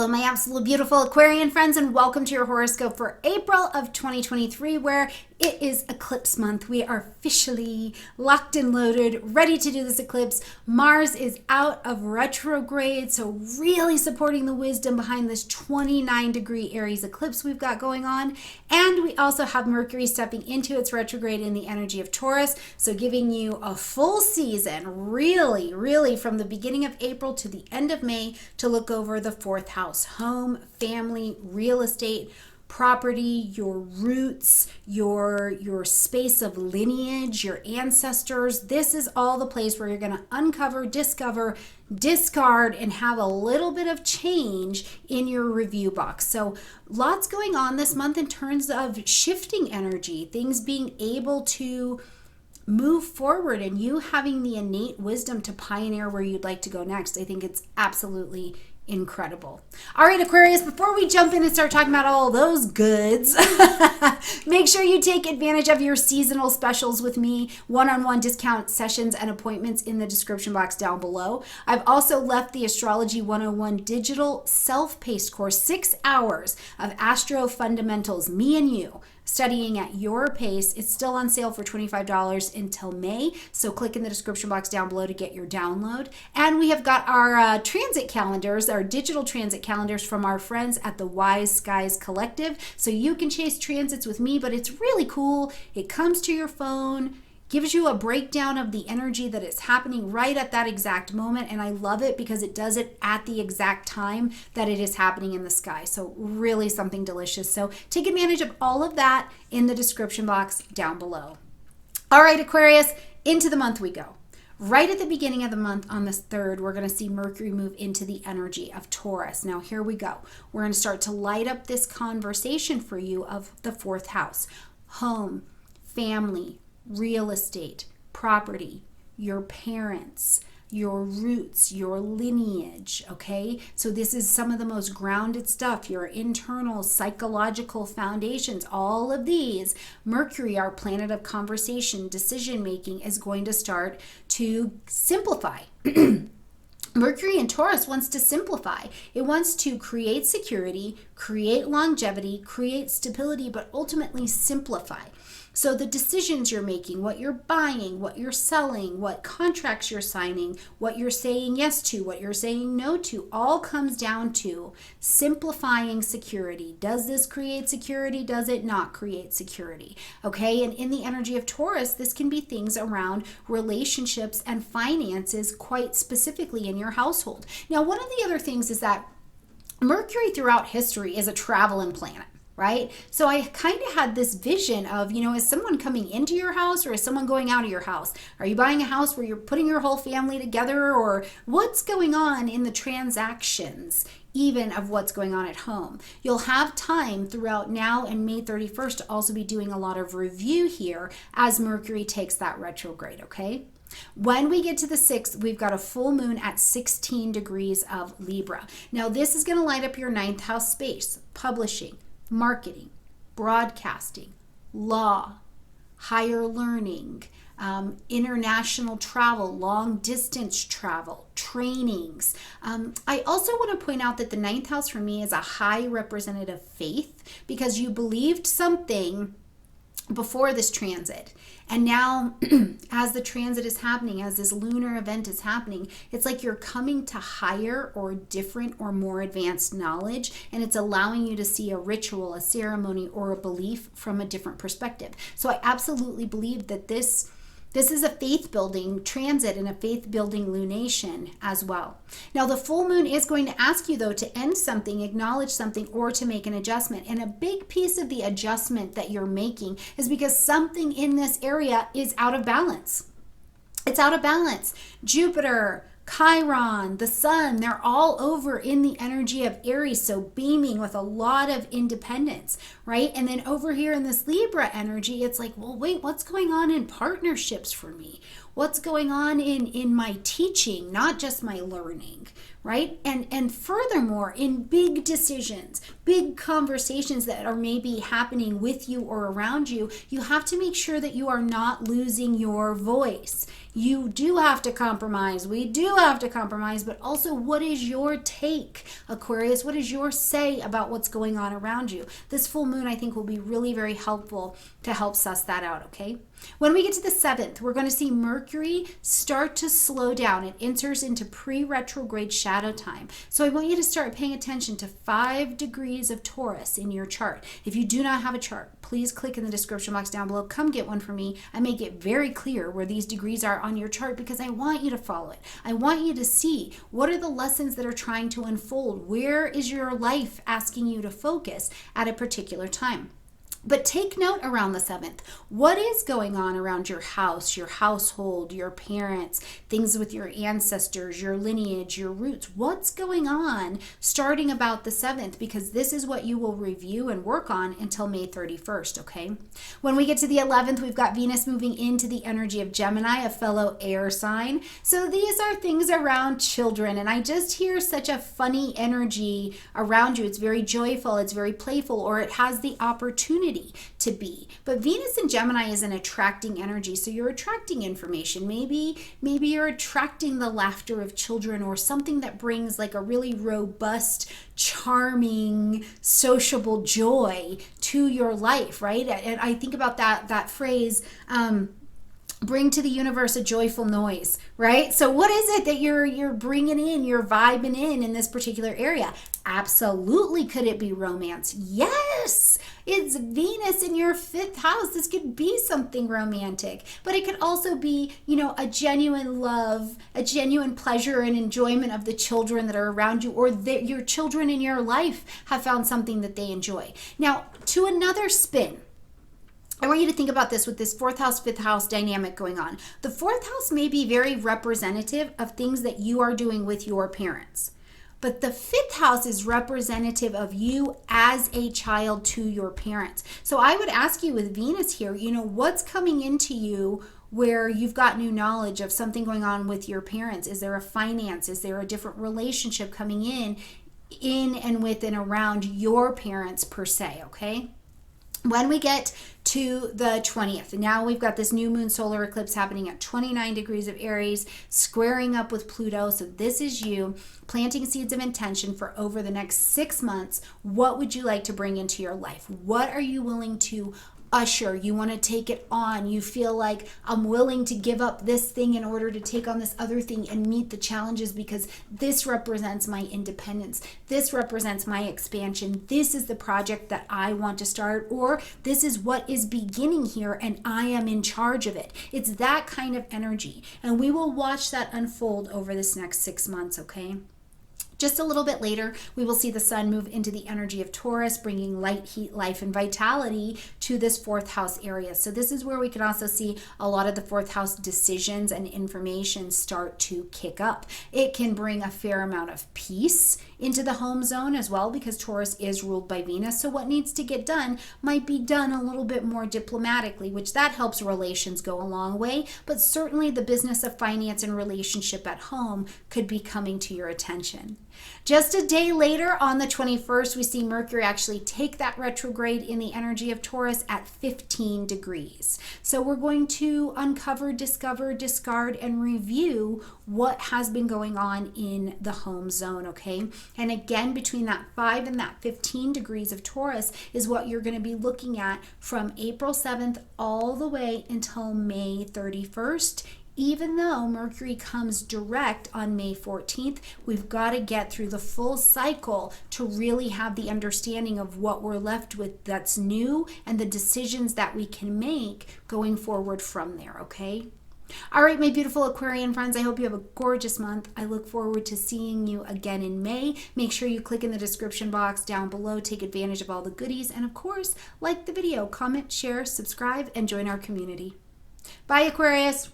Hello, my absolute beautiful Aquarian friends, and welcome to your horoscope for April of 2023, where it is eclipse month. We are officially locked and loaded, ready to do this eclipse. Mars is out of retrograde, so really supporting the wisdom behind this 29-degree Aries eclipse we've got going on. And we also have Mercury stepping into its retrograde in the energy of Taurus, so giving you a full season, really from the beginning of April to the end of May, to look over the fourth house: home, family, real estate, property, your roots, your space of lineage, your ancestors. This is all the place where you're going to uncover, discover, discard, and have a little bit of change in your review box. So lots going on this month in terms of shifting energy, things being able to move forward, and you having the innate wisdom to pioneer where you'd like to go next. I think it's absolutely incredible. All right, Aquarius, before we jump in and start talking about all those goods, make sure you take advantage of your seasonal specials with me, one-on-one discount sessions and appointments in the description box down below. I've also left the Astrology 101 digital self-paced course, 6 hours of astro fundamentals, me and you, studying at your pace. It's still on sale for $25 until May, so click in the description box down below to get your download. And we have got our transit calendars, our digital transit calendars from our friends at the Wise Skies Collective, so you can chase transits with me, but it's really cool. It comes to your phone, gives you a breakdown of the energy that is happening right at that exact moment, and I love it because it does it at the exact time that it is happening in the sky. So really something delicious. So take advantage of all of that in the description box down below. All right, Aquarius, into the month we go. Right at the beginning of the month on the 3rd, we're going to see Mercury move into the energy of Taurus. Now here we go. We're going to start to light up this conversation for you of the 4th house: home, family, real estate, property, your parents, your roots, your lineage, okay? So this is some of the most grounded stuff, your internal psychological foundations. All of these, Mercury, our planet of conversation, decision making, is going to start to simplify. Mercury in Taurus wants to simplify. It wants to create security, create longevity, create stability, but ultimately simplify. So the decisions you're making, what you're buying, what you're selling, what contracts you're signing, what you're saying yes to, what you're saying no to, all comes down to simplifying security. Does this create security? Does it not create security? Okay, and in the energy of Taurus, this can be things around relationships and finances, quite specifically in your household. Now, one of the other things is that Mercury throughout history is a traveling planet, right? So I kind of had this vision of, is someone coming into your house or is someone going out of your house? Are you buying a house where you're putting your whole family together, or what's going on in the transactions, even of what's going on at home? You'll have time throughout now and May 31st to also be doing a lot of review here as Mercury takes that retrograde, okay? When we get to the 6th, we've got a full moon at 16 degrees of Libra. Now this is going to light up your 9th house space: publishing, marketing, broadcasting, law, higher learning, international travel, long distance travel, trainings. I also want to point out that the 9th house for me is a high representative faith, because you believed something before this transit. And now as the transit is happening, as this lunar event is happening, it's like you're coming to higher or different or more advanced knowledge, and it's allowing you to see a ritual, a ceremony, or a belief from a different perspective. So I absolutely believe that this is a faith-building transit and a faith-building lunation as well. Now, the full moon is going to ask you, though, to end something, acknowledge something, or to make an adjustment. And a big piece of the adjustment that you're making is because something in this area is out of balance. It's out of balance. Jupiter, Chiron, the sun, they're all over in the energy of Aries, so beaming with a lot of independence, right? And then over here in this Libra energy, it's like, well, wait, what's going on in partnerships for me? What's going on in my teaching, not just my learning, right? And furthermore, in big decisions, big conversations that are maybe happening with you or around you, you have to make sure that you are not losing your voice. You do have to compromise. We do have to compromise, but also what is your take, Aquarius? What is your say about what's going on around you? This full moon, I think, will be really very helpful to help suss that out, okay? When we get to the 7th, we're going to see Mercury start to slow down. It enters into pre-retrograde shadow time. So I want you to start paying attention to 5 degrees of Taurus in your chart. If you do not have a chart, please click in the description box down below. Come get one for me. I make it very clear where these degrees are on your chart because I want you to follow it. I want you to see what are the lessons that are trying to unfold. Where is your life asking you to focus at a particular time? But take note around the 7th. What is going on around your house, your household, your parents, things with your ancestors, your lineage, your roots? What's going on starting about the 7th? Because this is what you will review and work on until May 31st, okay? When we get to the 11th, we've got Venus moving into the energy of Gemini, a fellow air sign. So these are things around children, and I just hear such a funny energy around you. It's very joyful, it's very playful, or it has the opportunity to be. But Venus in Gemini is an attracting energy, so you're attracting information. Maybe you're attracting the laughter of children or something that brings like a really robust, charming, sociable joy to your life, right? And I think about that phrase, bring to the universe a joyful noise, right? So what is it that you're bringing in, you're vibing in this particular area? Absolutely. Could it be romance? Yes. It's Venus in your 5th house. This could be something romantic, but it could also be, a genuine love, a genuine pleasure and enjoyment of the children that are around you, or that your children in your life have found something that they enjoy. Now, to another spin, I want you to think about this with this 4th house, 5th house dynamic going on. The 4th house may be very representative of things that you are doing with your parents. But the 5th house is representative of you as a child to your parents. So I would ask you with Venus here, what's coming into you where you've got new knowledge of something going on with your parents? Is there a finance? Is there a different relationship coming in and with and around your parents per se, okay? When we get to the 20th, now we've got this new moon solar eclipse happening at 29 degrees of Aries, squaring up with Pluto. So this is you planting seeds of intention for over the next 6 months. What would you like to bring into your life? What are you willing to usher? You want to take it on. You feel like I'm willing to give up this thing in order to take on this other thing and meet the challenges because this represents my independence. This represents my expansion. This is the project that I want to start, or this is what is beginning here and I am in charge of it. It's that kind of energy. And we will watch that unfold over this next 6 months, okay? Just a little bit later, we will see the sun move into the energy of Taurus, bringing light, heat, life, and vitality to this 4th house area. So this is where we can also see a lot of the 4th house decisions and information start to kick up. It can bring a fair amount of peace into the home zone as well, because Taurus is ruled by Venus. So what needs to get done might be done a little bit more diplomatically, which that helps relations go a long way. But certainly the business of finance and relationship at home could be coming to your attention. Just a day later, on the 21st, we see Mercury actually take that retrograde in the energy of Taurus at 15 degrees. So we're going to uncover, discover, discard, and review what has been going on in the home zone, okay? And again, between that 5 and that 15 degrees of Taurus is what you're going to be looking at from April 7th all the way until May 31st. Even though Mercury comes direct on May 14th, we've got to get through the full cycle to really have the understanding of what we're left with that's new and the decisions that we can make going forward from there, okay? All right, my beautiful Aquarian friends, I hope you have a gorgeous month. I look forward to seeing you again in May. Make sure you click in the description box down below, take advantage of all the goodies, and of course, like the video, comment, share, subscribe, and join our community. Bye, Aquarius.